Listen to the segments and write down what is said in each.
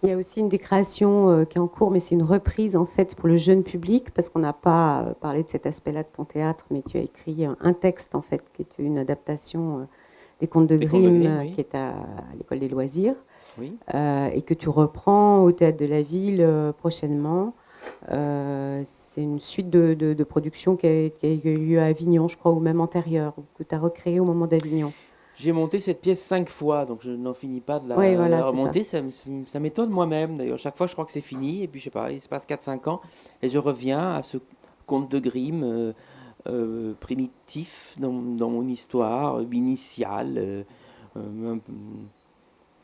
Il y a aussi une des créations qui est en cours, mais c'est une reprise en fait pour le jeune public, parce qu'on n'a pas parlé de cet aspect-là de ton théâtre, mais tu as écrit un texte en fait, qui est une adaptation des Contes de Des contes de Grimm, Grimm, oui. qui est à l'École des loisirs, Oui. et que tu reprends au Théâtre de la Ville prochainement. C'est une suite de productions qui a eu lieu à Avignon, je crois, ou même antérieure, que tu as recréé au moment d'Avignon. J'ai monté cette pièce 5 fois, donc je n'en finis pas de Oui, de voilà, la c'est ça. remonter. Ça m'étonne moi-même. D'ailleurs, chaque fois, je crois que c'est fini. Et puis, je sais pas, il se passe 4 5 ans. Et je reviens à ce conte de Grimm primitif dans mon histoire initiale. Un,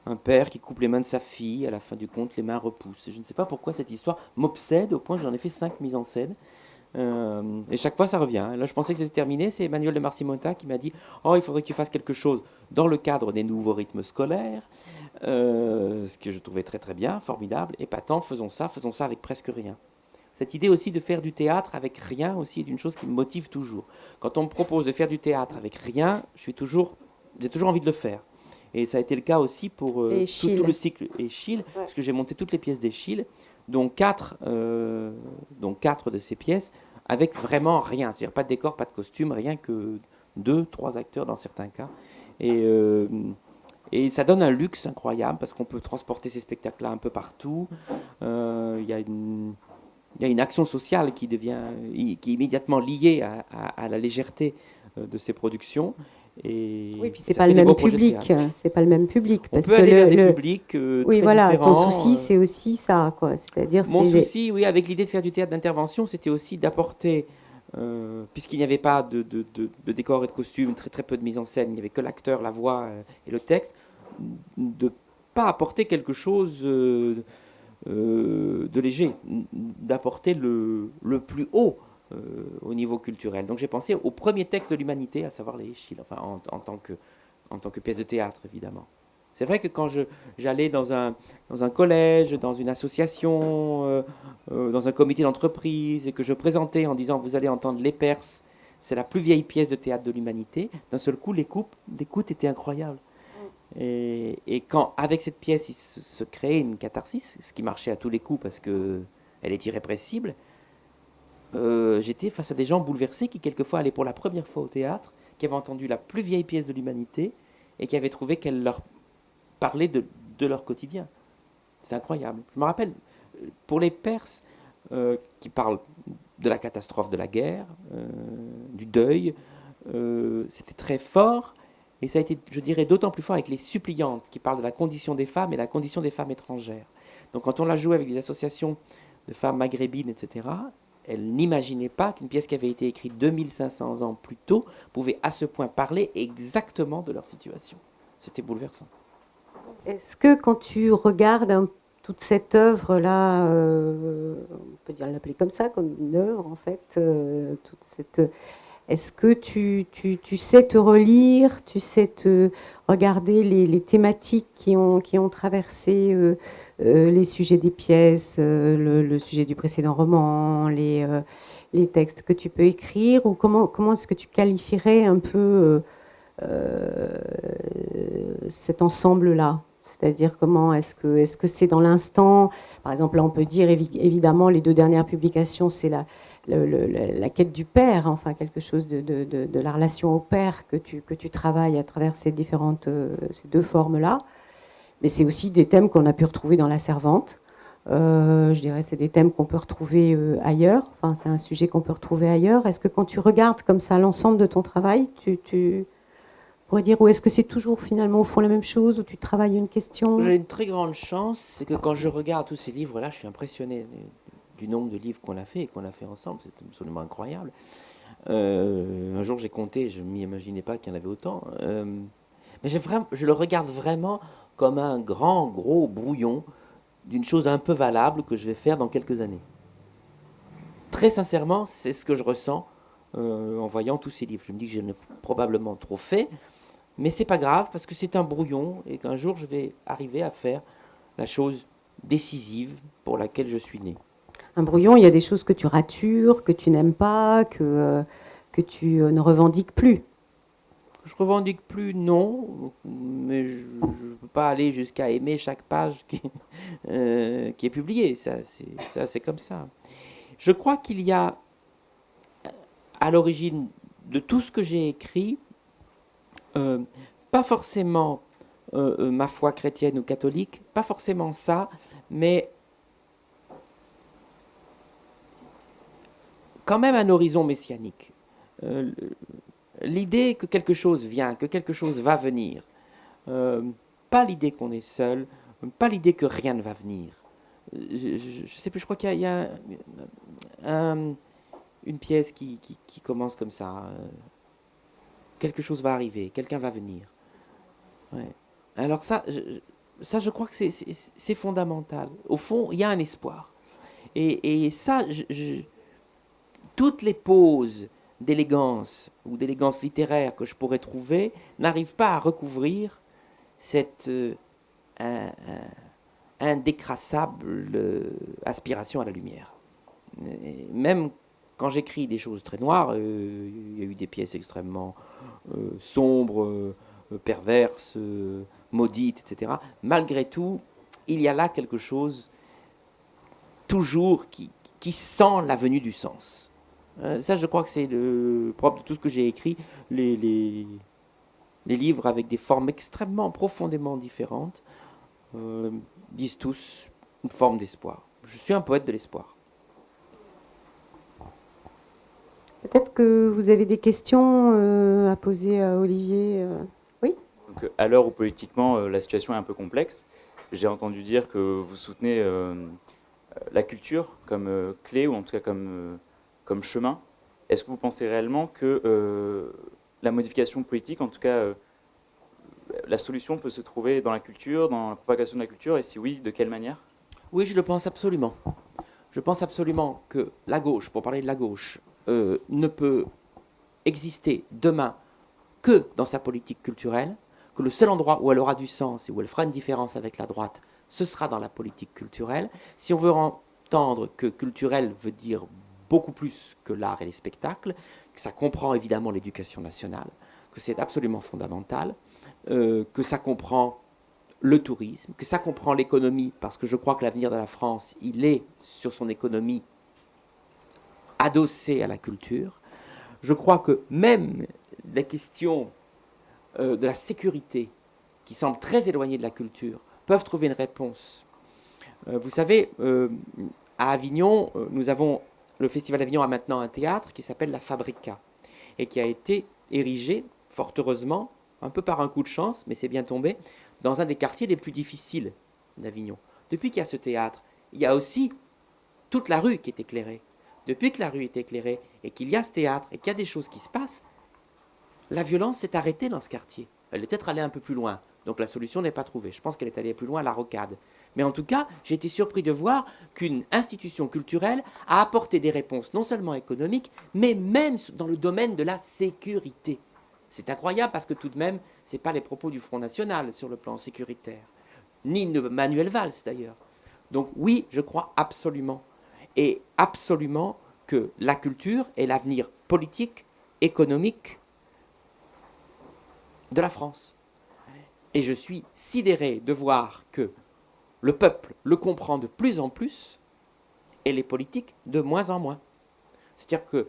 un père qui coupe les mains de sa fille. À la fin du conte, les mains repoussent. Je ne sais pas pourquoi cette histoire m'obsède au point que j'en ai fait 5 mises en scène. Et chaque fois, ça revient. Là, je pensais que c'était terminé. C'est Emmanuel de Marcimonta qui m'a dit: Oh, il faudrait que tu fasses quelque chose dans le cadre des nouveaux rythmes scolaires. Ce que je trouvais très très bien, formidable, épatant. Faisons ça avec presque rien. Cette idée aussi de faire du théâtre avec rien aussi est une chose qui me motive toujours. Quand on me propose de faire du théâtre avec rien, j'ai toujours envie de le faire. Et ça a été le cas aussi pour Et tout le Schill. cycle Échille, Ouais. parce que j'ai monté toutes les pièces d'Échille, dont quatre de ces pièces, avec vraiment rien. C'est-à-dire pas de décor, pas de costume, rien que deux, trois acteurs dans certains cas. Et, euh, et ça donne un luxe incroyable, parce qu'on peut transporter ces spectacles-là un peu partout. Il y a une action sociale qui est immédiatement liée à la légèreté de ces productions. Oui, Et puis c'est ça pas le fait des même beaux projets de public. théâtre. C'est pas le même public On parce peut que aller vers des publics oui, très voilà, ton différents. souci c'est aussi ça, quoi. C'est-à-dire Mon c'est souci, oui, avec l'idée de faire du théâtre d'intervention, c'était aussi d'apporter, puisqu'il n'y avait pas de décor et de costumes, très très peu de mise en scène, il n'y avait que l'acteur, la voix et le texte, de pas apporter quelque chose de léger, d'apporter le plus haut au niveau culturel. Donc j'ai pensé au premier texte de l'humanité, à savoir les Échilles, enfin en tant que pièce de théâtre évidemment. C'est vrai que quand j'allais dans un collège, dans une association, dans un comité d'entreprise, et que je présentais en disant: vous allez entendre Les Perses, c'est la plus vieille pièce de théâtre de l'humanité, d'un seul coup l'écoute était incroyable. Et quand, avec cette pièce, il se crée une catharsis, ce qui marchait à tous les coups parce que elle est irrépressible, j'étais face à des gens bouleversés qui, quelquefois, allaient pour la première fois au théâtre, qui avaient entendu la plus vieille pièce de l'humanité et qui avaient trouvé qu'elle leur parlait de leur quotidien. C'est incroyable. Je me rappelle, pour les Perses, qui parlent de la catastrophe de la guerre, du deuil, c'était très fort. Et ça a été, je dirais, d'autant plus fort avec les suppliantes, qui parlent de la condition des femmes et la condition des femmes étrangères. Donc quand on l'a joué avec des associations de femmes maghrébines, etc., elles n'imaginaient pas qu'une pièce qui avait été écrite 2500 ans plus tôt pouvait à ce point parler exactement de leur situation. C'était bouleversant. est-ce que quand tu regardes toute cette œuvre-là, on peut dire l'appeler comme ça, comme une œuvre en fait, toute cette, est-ce que tu sais te relire, tu sais te regarder les thématiques qui ont traversé les sujets des pièces, le sujet du précédent roman, les textes que tu peux écrire, ou comment est-ce que tu qualifierais un peu euh, cet ensemble-là? C'est-à-dire comment est-ce que c'est dans l'instant? Par exemple, là, on peut dire évidemment les deux dernières publications, c'est la quête du père, enfin quelque chose de la relation au père que tu travailles à travers ces deux formes-là. Mais c'est aussi des thèmes qu'on a pu retrouver dans La Servante. Je dirais c'est des thèmes qu'on peut retrouver ailleurs. Enfin, c'est un sujet qu'on peut retrouver ailleurs. Est-ce que quand tu regardes comme ça l'ensemble de ton travail, tu pourrais dire, ou est-ce que c'est toujours finalement au fond la même chose, où tu travailles une question? J'ai une très grande chance, c'est que quand je regarde tous ces livres-là, je suis impressionné du nombre de livres qu'on a fait et qu'on a fait ensemble. C'est absolument incroyable. Un jour, j'ai compté, je ne m'imaginais pas qu'il y en avait autant. Mais je le regarde vraiment comme un grand, gros brouillon d'une chose un peu valable que je vais faire dans quelques années. Très sincèrement, c'est ce que je ressens en voyant tous ces livres. Je me dis que j'en ai probablement trop fait, mais c'est pas grave parce que c'est un brouillon et qu'un jour je vais arriver à faire la chose décisive pour laquelle je suis né. Un brouillon, il y a des choses que tu ratures, que tu n'aimes pas, que tu ne revendiques plus. je revendique plus, non, mais je ne peux pas aller jusqu'à aimer chaque page qui est publiée. Ça, c'est comme ça. Je crois qu'il y a à l'origine de tout ce que j'ai écrit, pas forcément ma foi chrétienne ou catholique, pas forcément ça, mais quand même un horizon messianique. L'idée que quelque chose vient, que quelque chose va venir. Pas l'idée qu'on est seul, pas l'idée que rien ne va venir. Je ne sais plus, je crois qu'il y a une pièce qui commence comme ça. Quelque chose va arriver, quelqu'un va venir. Ouais. Alors ça, je crois que c'est fondamental. Au fond, il y a un espoir. Et ça, toutes les poses d'élégance ou d'élégance littéraire que je pourrais trouver n'arrivent pas à recouvrir cette indécrassable aspiration à la lumière. Et même quand j'écris des choses très noires, il y a eu des pièces extrêmement sombres, perverses, maudites, etc. Malgré tout, il y a là quelque chose toujours qui sent la venue du sens. Ça, je crois que c'est le propre de tout ce que j'ai écrit. Les livres avec des formes extrêmement, profondément différentes disent tous une forme d'espoir. Je suis un poète de l'espoir. Peut-être que vous avez des questions à poser à Olivier. Oui. Donc, à l'heure où politiquement la situation est un peu complexe, j'ai entendu dire que vous soutenez la culture comme clé, ou en tout cas comme chemin. Est-ce que vous pensez réellement que la modification politique, en tout cas la solution peut se trouver dans la culture, dans la propagation de la culture, et si oui, de quelle manière? Oui, je le pense absolument. Je pense absolument que la gauche, pour parler de la gauche, ne peut exister demain que dans sa politique culturelle, que le seul endroit où elle aura du sens et où elle fera une différence avec la droite, ce sera dans la politique culturelle. Si on veut entendre que culturel veut dire beaucoup plus que l'art et les spectacles, que ça comprend évidemment l'éducation nationale, que c'est absolument fondamental, que ça comprend le tourisme, que ça comprend l'économie, parce que je crois que l'avenir de la France, il est sur son économie adossée à la culture. Je crois que même les questions de la sécurité, qui semblent très éloignées de la culture, peuvent trouver une réponse. Vous savez, à Avignon, nous avons, le Festival d'Avignon a maintenant un théâtre qui s'appelle la Fabrica, et qui a été érigé, fort heureusement, un peu par un coup de chance, mais c'est bien tombé, dans un des quartiers les plus difficiles d'Avignon. Depuis qu'il y a ce théâtre, il y a aussi toute la rue qui est éclairée. Depuis que la rue est éclairée et qu'il y a ce théâtre et qu'il y a des choses qui se passent, la violence s'est arrêtée dans ce quartier. Elle est peut-être allée un peu plus loin, donc la solution n'est pas trouvée. Je pense qu'elle est allée plus loin à la rocade. Mais en tout cas, j'ai été surpris de voir qu'une institution culturelle a apporté des réponses non seulement économiques, mais même dans le domaine de la sécurité. C'est incroyable parce que tout de même, ce n'est pas les propos du Front National sur le plan sécuritaire, ni de Manuel Valls d'ailleurs. Donc oui, je crois absolument, et absolument, que la culture est l'avenir politique, économique de la France. Et je suis sidéré de voir que le peuple le comprend de plus en plus et les politiques de moins en moins. C'est-à-dire que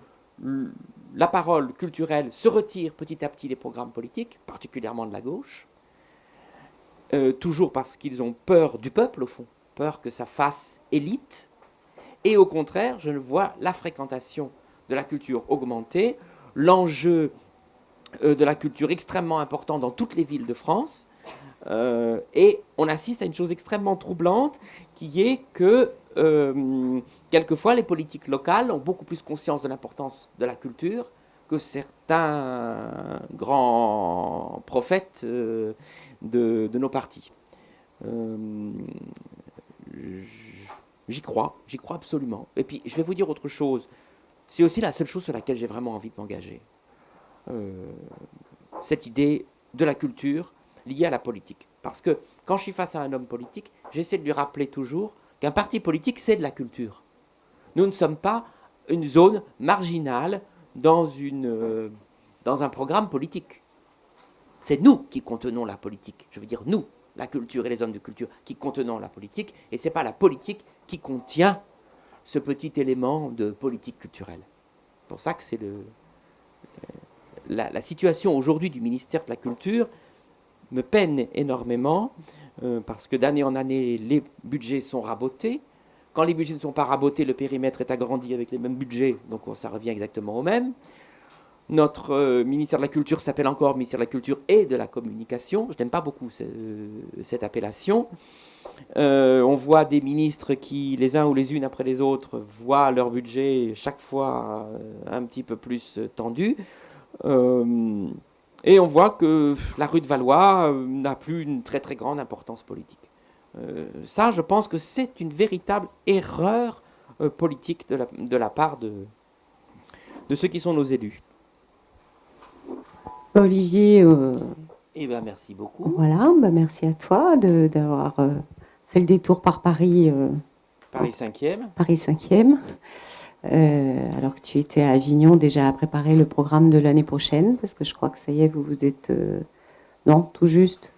la parole culturelle se retire petit à petit des programmes politiques, particulièrement de la gauche, toujours parce qu'ils ont peur du peuple, au fond, peur que ça fasse élite, et au contraire, je vois la fréquentation de la culture augmenter, l'enjeu de la culture extrêmement important dans toutes les villes de France, et on assiste à une chose extrêmement troublante, qui est que quelquefois les politiques locales ont beaucoup plus conscience de l'importance de la culture que certains grands prophètes de nos partis. J'y crois absolument. Et puis je vais vous dire autre chose, c'est aussi la seule chose sur laquelle j'ai vraiment envie de m'engager. Cette idée de la culture liée à la politique. Parce que quand je suis face à un homme politique, j'essaie de lui rappeler toujours qu'un parti politique, c'est de la culture. Nous ne sommes pas une zone marginale dans un programme politique. C'est nous qui contenons la politique. Je veux dire nous, la culture et les hommes de culture, qui contenons la politique. Et ce n'est pas la politique qui contient ce petit élément de politique culturelle. C'est pour ça que c'est la situation aujourd'hui du ministère de la Culture me peine énormément, parce que d'année en année, les budgets sont rabotés. Quand les budgets ne sont pas rabotés, le périmètre est agrandi avec les mêmes budgets, donc ça revient exactement au même. Notre ministère de la Culture s'appelle encore ministère de la Culture et de la Communication. Je n'aime pas beaucoup cette appellation. On voit des ministres qui, les uns ou les unes après les autres, voient leur budget chaque fois un petit peu plus tendu. Et on voit que la rue de Valois n'a plus une très très grande importance politique. Ça, je pense que c'est une véritable erreur politique de la part de ceux qui sont nos élus. Olivier, Eh bien, merci beaucoup. voilà, bah merci à toi d'avoir fait le détour par Paris, Paris 5e. Paris 5e, alors que tu étais à Avignon déjà à préparer le programme de l'année prochaine, parce que je crois que ça y est, vous êtes... non, tout juste.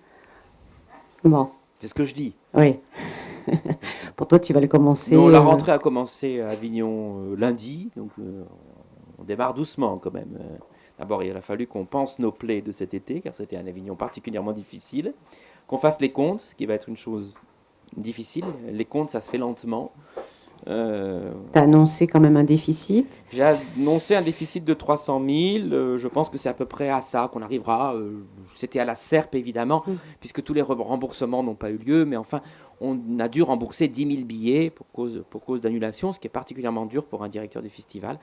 Bon, C'est ce que je dis. oui. Pour toi, tu vas le commencer. Nous, la rentrée a commencé à Avignon lundi, donc on démarre doucement quand même. D'abord, il a fallu qu'on pense nos plaies de cet été, car c'était un Avignon particulièrement difficile, qu'on fasse les comptes, ce qui va être une chose difficile. Les comptes, ça se fait lentement. Tu as annoncé quand même un déficit. J'ai annoncé un déficit de 300 000. Je pense que c'est à peu près à ça qu'on arrivera. C'était à la SERP, évidemment, puisque tous les remboursements n'ont pas eu lieu. Mais enfin, on a dû rembourser 10 000 billets pour cause d'annulation, ce qui est particulièrement dur pour un directeur du festival.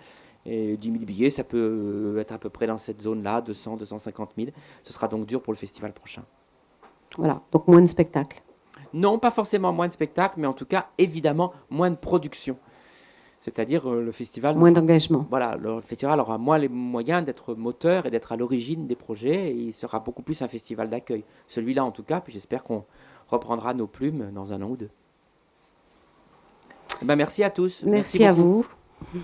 Et 10 000 billets, ça peut être à peu près dans cette zone-là, 200, 250 000. Ce sera donc dur pour le festival prochain. Voilà, donc moins de spectacles. Non, pas forcément moins de spectacles, mais en tout cas, évidemment, moins de production. C'est-à-dire le festival... Moins d'engagement. Voilà, le festival aura moins les moyens d'être moteur et d'être à l'origine des projets, et il sera beaucoup plus un festival d'accueil. Celui-là, en tout cas, puis j'espère qu'on reprendra nos plumes dans un an ou deux. Ben, merci à tous. Merci à beaucoup. vous.